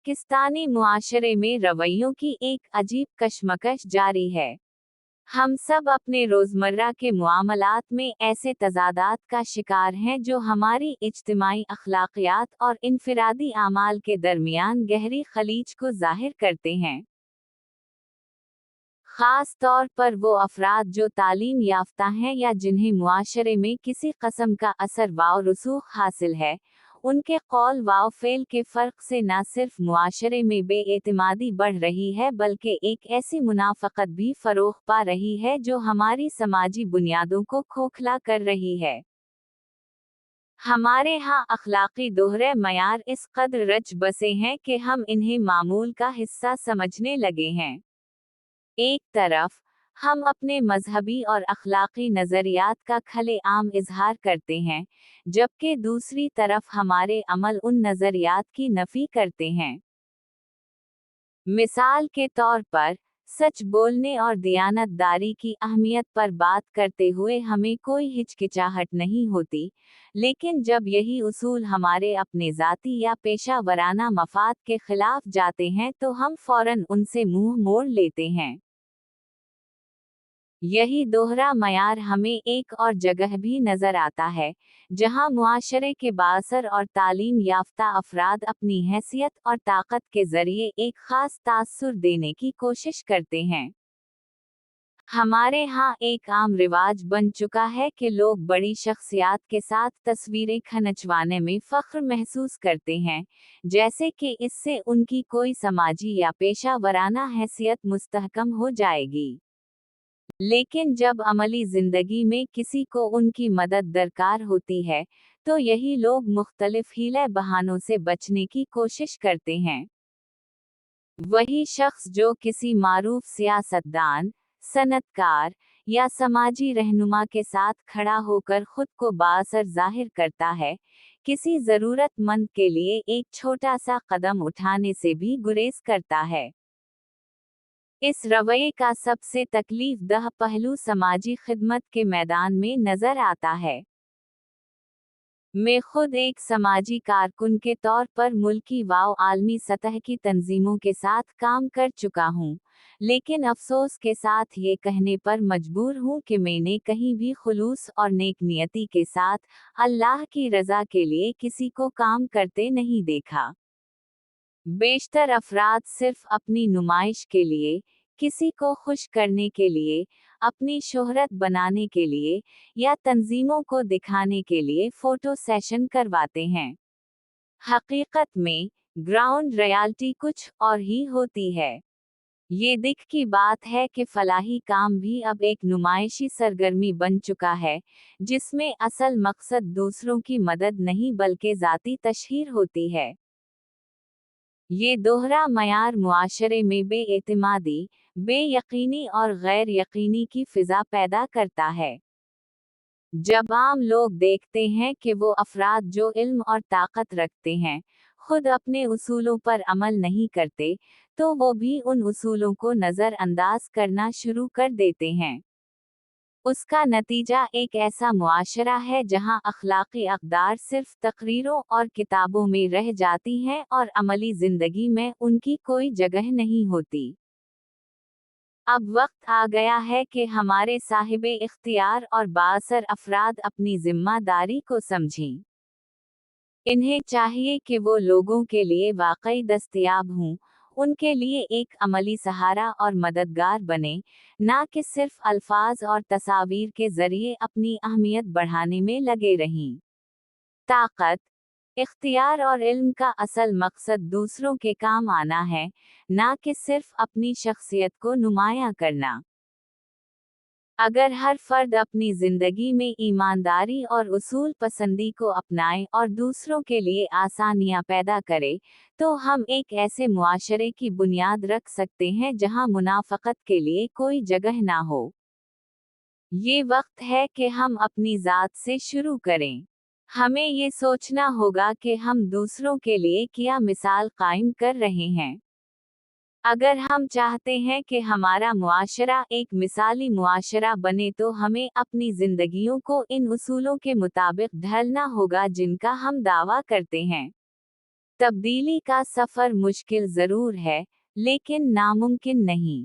पाकिस्तानी मुआशरे में रवैयों की एक अजीब कशमकश जारी है। हम सब अपने रोज़मर्रा के मुआमलात में ऐसे तज़ादात का शिकार हैं जो हमारी इज्तिमाई अखलाकियात और इनफिरादी आमाल के दरमियान गहरी खलीज को ज़ाहिर करते हैं। ख़ास तौर पर वो अफराद जो तालीम याफ्ता हैं या जिन्हें मुआशरे में किसी कस्म का असर व रसूख हासिल है, उनके कौल व फ़ेल के फ़र्क से न सिर्फ मुआशरे में बेएतिमादी बढ़ रही है बल्कि एक ऐसी मुनाफ़क़त भी फ़रोग़ पा रही है जो हमारी समाजी बुनियादों को खोखला कर रही है। हमारे यहाँ अखलाक़ी दोहरे मयार इस कदर रच बसे हैं कि हम इन्हें मामूल का हिस्सा समझने लगे हैं। एक तरफ हम अपने मजहबी और अखलाकी नज़रियात का खुलेआम इजहार करते हैं, जबकि दूसरी तरफ हमारे अमल उन नज़रियात की नफ़ी करते हैं। मिसाल के तौर पर, सच बोलने और दियानतदारी की अहमियत पर बात करते हुए हमें कोई हिचकिचाहट नहीं होती, लेकिन जब यही उसूल हमारे अपने ज़ाती या पेशा वराना मफाद के खिलाफ जाते हैं तो हम फ़ौरन उनसे मुंह मोड़ लेते हैं। यही दोहरा मयार हमें एक और जगह भी नजर आता है, जहां मुआशरे के बाअसर और तालीम याफ्ता अफराद अपनी हैसियत और ताकत के जरिए एक खास तासुर देने की कोशिश करते हैं। हमारे यहाँ एक आम रिवाज बन चुका है कि लोग बड़ी शख्सियात के साथ तस्वीरें खिंचवाने में फख्र महसूस करते हैं, जैसे कि इससे उनकी कोई समाजी या पेशा वराना हैसियत मुस्तहकम हो जाएगी। लेकिन जब अमली जिंदगी में किसी को उनकी मदद दरकार होती है, तो यही लोग मुख्तलिफ हीले बहानों से बचने की कोशिश करते हैं। वही शख्स जो किसी मारूफ सियासतदान, सनतकार या समाजी रहनुमा के साथ खड़ा होकर खुद को बाअसर जाहिर करता है, किसी ज़रूरतमंद के लिए एक छोटा सा कदम उठाने से भी गुरेज करता है। इस रवैये का सबसे तकलीफ दह पहलू समाजी खिदमत के मैदान में नजर आता है। मैं खुद एक समाजी कारकुन के तौर पर मुल्की व आलमी सतह की तंजीमों के साथ काम कर चुका हूँ, लेकिन अफसोस के साथ ये कहने पर मजबूर हूँ कि मैंने कहीं भी खुलूस और नेक नियति के साथ अल्लाह की रज़ा के लिए किसी को काम करते नहीं देखा। बेशतर अफराद सिर्फ अपनी नुमाइश के लिए, किसी को खुश करने के लिए, अपनी शोहरत बनाने के लिए या तंजीमों को दिखाने के लिए फोटो सेशन करवाते हैं। हकीकत में ग्राउंड रियलिटी कुछ और ही होती है। ये दिख की बात है कि फलाही काम भी अब एक नुमाइशी सरगर्मी बन चुका है, जिसमें असल मकसद दूसरों की मदद नहीं बल्कि ज़ाती तशहीर होती है। ये दोहरा मयार मुआशरे में बेएतिमादी, बेयकीनी और गैर यकीनी की फिजा पैदा करता है। जब आम लोग देखते हैं कि वो अफराद जो इल्म और ताकत रखते हैं, खुद अपने उसूलों पर अमल नहीं करते, तो वो भी उन उसूलों को नज़रअंदाज करना शुरू कर देते हैं। उसका नतीजा एक ऐसा मुआशरा है जहां अखलाकी अक़दार सिर्फ तकरीरों और किताबों में रह जाती हैं और अमली ज़िंदगी में उनकी कोई जगह नहीं होती। अब वक्त आ गया है कि हमारे साहिबे इख्तियार और बाअसर अफराद अपनी जिम्मेदारी को समझें। इन्हें चाहिए कि वो लोगों के लिए वाकई दस्तयाब हों, उनके लिए एक अमली सहारा और मददगार बने, ना कि सिर्फ अल्फाज और तस्वीर के जरिए अपनी अहमियत बढ़ाने में लगे रहें। ताकत, इख्तियार और इल्म का असल मकसद दूसरों के काम आना है, ना कि सिर्फ अपनी शख्सियत को नुमायां करना। अगर हर फर्द अपनी जिंदगी में ईमानदारी और उसूल पसंदी को अपनाए और दूसरों के लिए आसानियां पैदा करे, तो हम एक ऐसे मुआशरे की बुनियाद रख सकते हैं जहां मुनाफकत के लिए कोई जगह ना हो। ये वक्त है कि हम अपनी ज़ात से शुरू करें। हमें ये सोचना होगा कि हम दूसरों के लिए क्या मिसाल कायम कर रहे हैं। अगर हम चाहते हैं कि हमारा मुआशरा एक मिसाली मुआशरा बने तो हमें अपनी जिंदगियों को इन उसूलों के मुताबिक ढालना होगा जिनका हम दावा करते हैं। तब्दीली का सफ़र मुश्किल ज़रूर है, लेकिन नामुमकिन नहीं।